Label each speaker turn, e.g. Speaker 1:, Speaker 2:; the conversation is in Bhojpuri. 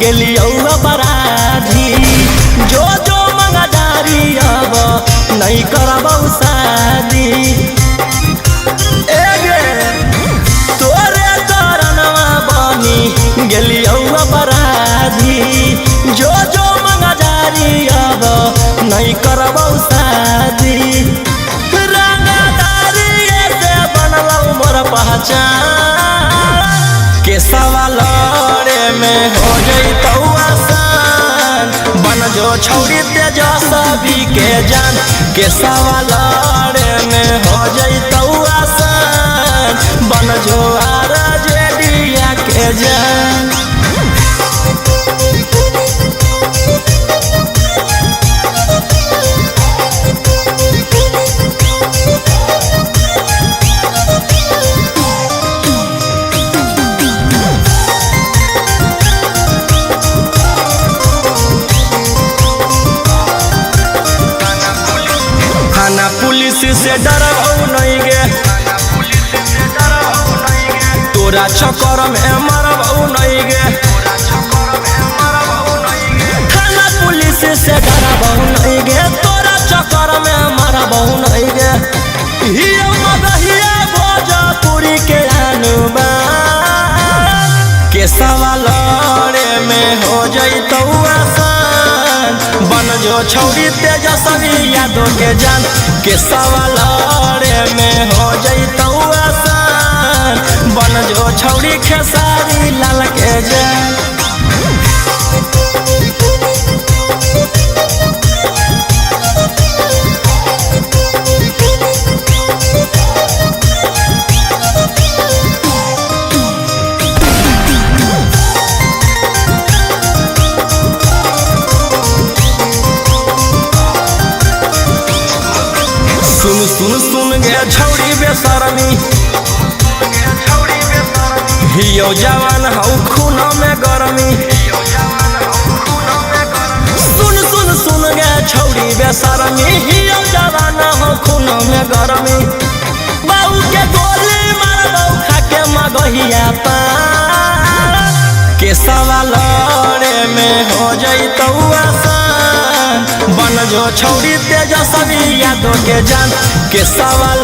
Speaker 1: गेलियो अपराधी जो जो मंगदारी अब नहीं करबौ शादी तोरे चरणवा बनी गेलियो अपराधी जो जो मंगदारी अब नहीं करबौ शादी पहचान के सवाल में हो जइतौ आसान बन जो छौरी तेजस्वी के जान के सवाल में हो जइतौ आसान बन जो आरजेडिया के जान। थाना पुलिस से डरबौ नहीं गे तोरा चक्कर में मरबौ नहीं गे थाना पुलिस से डरबौ नहीं गे तोरा चक्कर में मरबौ नहीं गे हियो मगहिया भोजपुरी के अनुमान के सवाल में हो जइतौ आसान बन जो छौरी तेजस्वी यादव के जान के सवाल में हो जइतौ आसान बन जो छौरी खेसारी लाल के जान। सुन सुन सुन गे छौरी बेशरमी हियो जवान हौ खून में गरमी सुन सुन सुन गे छौरी बेशरमी हियो जवान हौ खून में गरमी बाऊ के गोली मारबौ खाके मगहिया पान के सवाल में हो जइतौ आसान बन जो छौरी तेजस्वी यादव के जान के सवाल